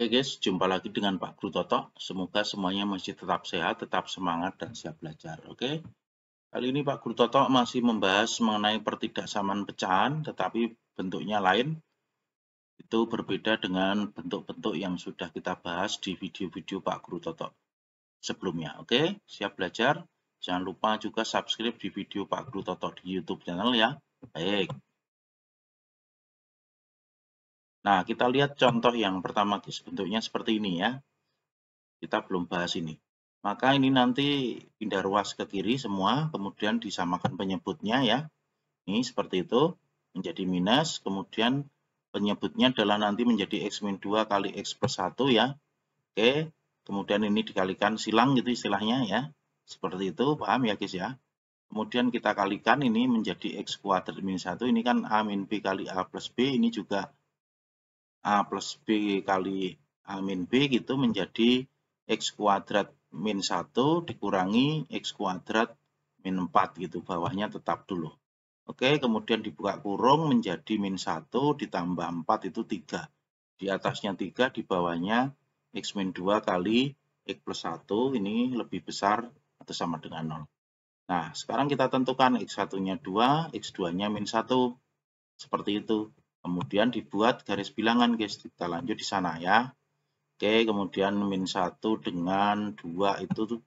Oke guys, jumpa lagi dengan Pak Guru Toto. Semoga semuanya masih tetap sehat, tetap semangat, dan siap belajar. Oke, kali ini Pak Guru Toto masih membahas mengenai pertidaksamaan pecahan, tetapi bentuknya lain. Itu berbeda dengan bentuk-bentuk yang sudah kita bahas di video-video Pak Guru Toto sebelumnya. Oke, siap belajar? Jangan lupa juga subscribe di video Pak Guru Toto di YouTube channel ya. Baik. Nah, kita lihat contoh yang pertama guys. Bentuknya seperti ini ya. Kita belum bahas ini. Maka ini nanti pindah ruas ke kiri semua, kemudian disamakan penyebutnya ya. Ini seperti itu, menjadi minus, kemudian penyebutnya adalah nanti menjadi X-2 kali X plus 1 ya. Oke, kemudian ini dikalikan silang gitu istilahnya ya. Seperti itu, paham ya guys ya. Kemudian kita kalikan ini menjadi X kuadrat min 1, ini kan A min B kali A plus B, ini juga A plus B kali A min B gitu menjadi X kuadrat min 1 dikurangi X kuadrat min 4 gitu, bawahnya tetap dulu. Oke, kemudian dibuka kurung menjadi min 1 ditambah 4 itu 3. Di atasnya 3, di bawahnya X min 2 kali X plus 1, ini lebih besar atau sama dengan 0. Nah, sekarang kita tentukan X1-nya 2, X2-nya min 1. Seperti itu. Kemudian dibuat garis bilangan guys, kita lanjut di sana ya. Oke, kemudian min 1 dengan 2 itu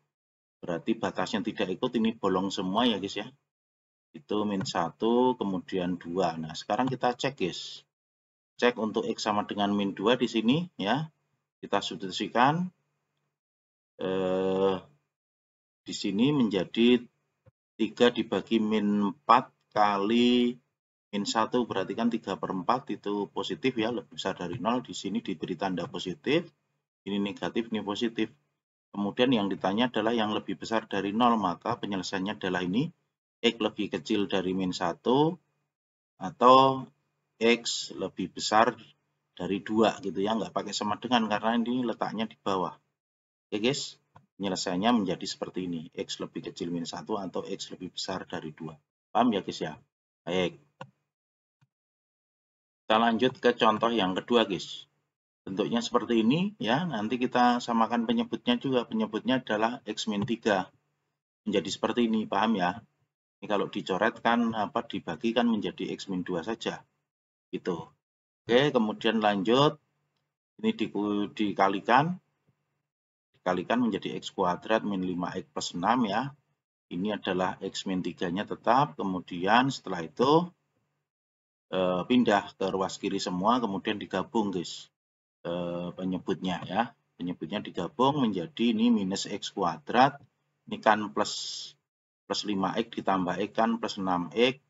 berarti batasnya tidak ikut, ini bolong semua ya guys ya. Itu min 1, kemudian 2. Nah, sekarang kita cek guys. Cek untuk X sama dengan min 2 di sini ya. Kita substitusikan. Di sini menjadi 3 dibagi min 4 kali min 1, berarti kan 3/4 itu positif ya, lebih besar dari 0. Di sini diberi tanda positif. Ini negatif, ini positif. Kemudian yang ditanya adalah yang lebih besar dari 0, maka penyelesaiannya adalah ini. X lebih kecil dari min 1 atau X lebih besar dari 2 gitu ya, nggak pakai sama dengan karena ini letaknya di bawah. Oke guys, penyelesaiannya menjadi seperti ini. X lebih kecil min 1 atau X lebih besar dari 2. Paham ya guys ya? Baik. Kita lanjut ke contoh yang kedua guys. Bentuknya seperti ini ya, nanti kita samakan penyebutnya juga. Penyebutnya adalah X min 3. Menjadi seperti ini, paham ya? Ini kalau dicoret kan dibagi kan menjadi X min 2 saja. Gitu. Oke, kemudian lanjut. Ini dikalikan menjadi X kuadrat min 5X plus 6 ya. Ini adalah X min 3-nya tetap. Kemudian setelah itu pindah ke ruas kiri semua, kemudian digabung guys. Penyebutnya ya. Penyebutnya digabung menjadi ini minus X kuadrat. Ini kan plus 5X ditambah X kan plus 6X.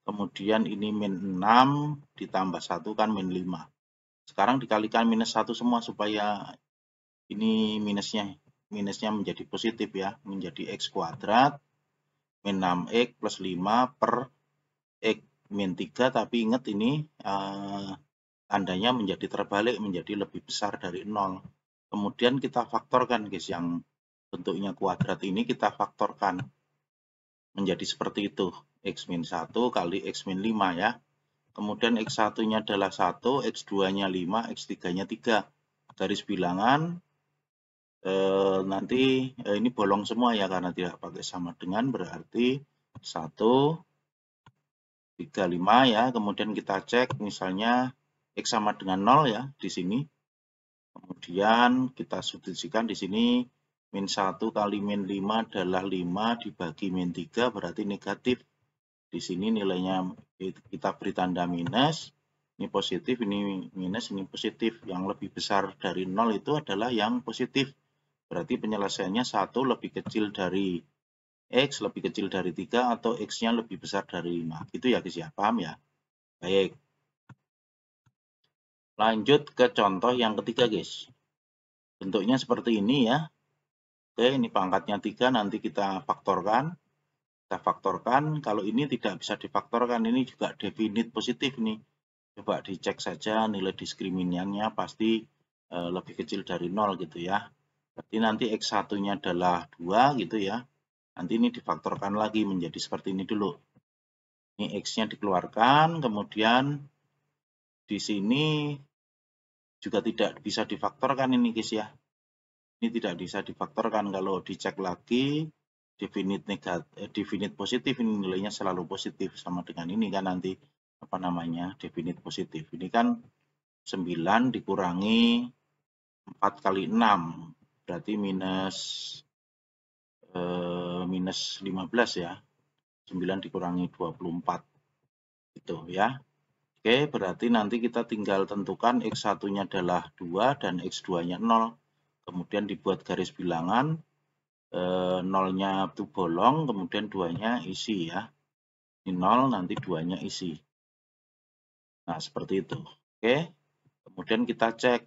Kemudian ini min 6 ditambah 1 kan min 5. Sekarang dikalikan minus 1 semua supaya ini minusnya menjadi positif ya. Menjadi X kuadrat min 6X plus 5 per X min 3. Tapi ingat ini tandanya menjadi terbalik, menjadi lebih besar dari 0. Kemudian kita faktorkan guys, yang bentuknya kuadrat ini kita faktorkan menjadi seperti itu. X min 1 kali X min 5 ya. Kemudian X1-nya adalah 1, X2-nya 5, X3-nya 3. Garis bilangan nanti ini bolong semua ya karena tidak pakai sama dengan, berarti 1, 3, 5 ya. Kemudian kita cek misalnya X sama dengan 0 ya di sini. Kemudian kita substitusikan di sini min 1 kali min 5 adalah 5 dibagi min 3 berarti negatif. Di sini nilainya kita beri tanda minus. Ini positif, ini minus, ini positif. Yang lebih besar dari 0 itu adalah yang positif. Berarti penyelesaiannya 1 lebih kecil dari X, lebih kecil dari 3, atau X-nya lebih besar dari 5. Gitu ya guys ya, paham ya? Baik. Lanjut ke contoh yang ketiga guys. Bentuknya seperti ini ya. Oke, ini pangkatnya 3, nanti kita faktorkan. Kita faktorkan, kalau ini tidak bisa difaktorkan, ini juga definite positif nih. Coba dicek saja nilai diskriminannya pasti lebih kecil dari 0 gitu ya. Berarti nanti X1-nya adalah 2 gitu ya. Nanti ini difaktorkan lagi menjadi seperti ini dulu. Ini X-nya dikeluarkan, kemudian di sini juga tidak bisa difaktorkan ini guys ya. Ini tidak bisa difaktorkan. Kalau dicek lagi definite positif, ini nilainya selalu positif, sama dengan ini kan nanti apa namanya definite positif. Ini kan 9 dikurangi 4 kali 6 berarti minus 15 ya. 9 dikurangi 24 gitu ya. Oke, berarti nanti kita tinggal tentukan X1-nya adalah 2 dan X2-nya 0. Kemudian dibuat garis bilangan, 0-nya itu bolong, kemudian 2-nya isi ya. Ini 0, nanti 2-nya isi. Nah, seperti itu. Oke, kemudian kita cek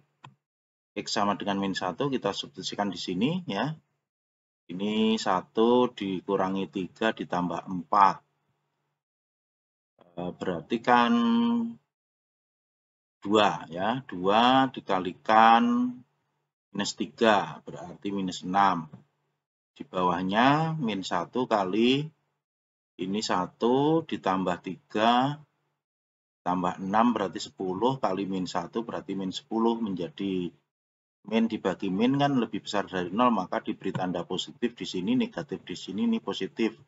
X sama dengan min 1, kita substitusikan di sini ya. Ini 1 dikurangi 3 ditambah 4. Berarti kan 2 ya. 2 dikalikan minus 3 berarti minus 6. Di bawahnya min 1 kali ini 1 ditambah 3 tambah 6 berarti 10 kali min 1 berarti min 10, menjadi min dibagi min kan lebih besar dari 0, maka diberi tanda positif di sini, negatif di sini, ini positif.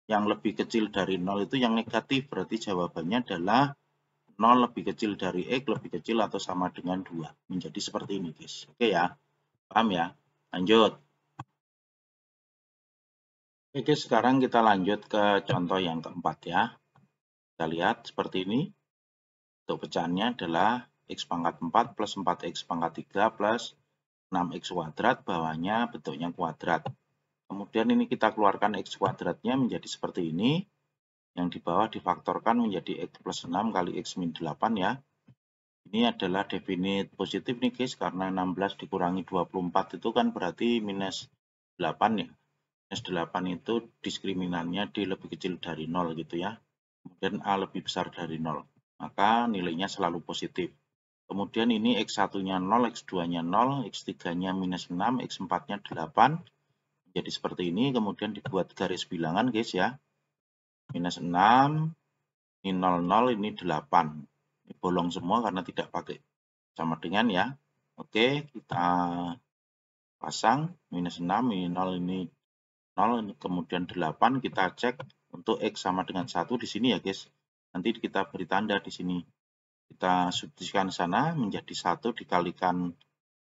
Yang lebih kecil dari 0 itu yang negatif, berarti jawabannya adalah 0 lebih kecil dari X lebih kecil atau sama dengan 2. Menjadi seperti ini guys. Oke ya, paham ya? Lanjut. Oke, sekarang kita lanjut ke contoh yang keempat ya. Kita lihat seperti ini. Untuk pecahannya adalah X pangkat 4 plus 4X pangkat 3 plus 6X kuadrat, bawahnya bentuknya kuadrat. Kemudian ini kita keluarkan X kuadratnya menjadi seperti ini. Yang di bawah difaktorkan menjadi X plus 6 kali X min 8 ya. Ini adalah definite positif nih guys, karena 16 dikurangi 24 itu kan berarti minus 8 ya. Minus 8 itu diskriminannya D lebih kecil dari 0 gitu ya. Kemudian A lebih besar dari 0. Maka nilainya selalu positif. Kemudian ini X1-nya 0, X2-nya 0, X3-nya minus 6, X4-nya 8. Jadi seperti ini, kemudian dibuat garis bilangan guys ya. Minus 6, ini 00, ini 8. Ini bolong semua karena tidak pakai sama dengan ya. Oke, kita pasang minus 6, ini 0, ini 0, kemudian 8, kita cek untuk X sama dengan 1 di sini ya guys. Nanti kita beri tanda di sini. Kita substitusikan sana menjadi 1 dikalikan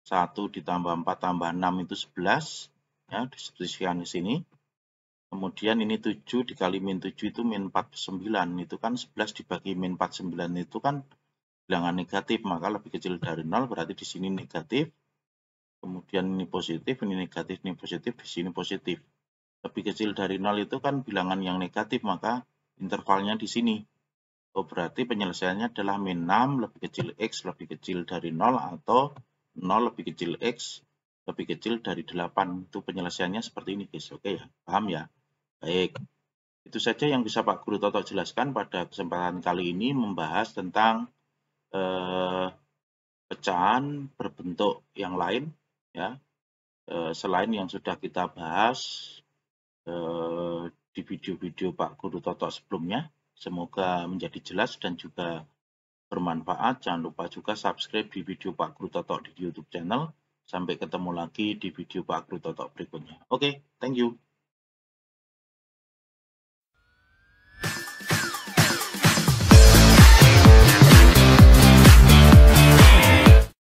1 ditambah 4 tambah 6 itu 11. Ya, disubstitusikan di sini. Kemudian ini 7 dikali min 7 itu min 49. Itu kan 11 dibagi min 49 itu kan bilangan negatif, maka lebih kecil dari 0, berarti di sini negatif. Kemudian ini positif, ini negatif, ini positif, di sini positif. Lebih kecil dari 0 itu kan bilangan yang negatif, maka intervalnya di sini. Oh, berarti penyelesaiannya adalah min 6 lebih kecil X lebih kecil dari 0 atau 0 lebih kecil X lebih kecil dari 8. Itu penyelesaiannya seperti ini guys. Oke ya, paham ya? Baik. Itu saja yang bisa Pak Guru Toto jelaskan pada kesempatan kali ini, membahas tentang pecahan berbentuk yang lain ya. Selain yang sudah kita bahas di video-video Pak Guru Toto sebelumnya. Semoga menjadi jelas dan juga bermanfaat. Jangan lupa juga subscribe di video Pak Guru Toto di YouTube channel. Sampai ketemu lagi di video Pak Guru Toto berikutnya. Oke, thank you.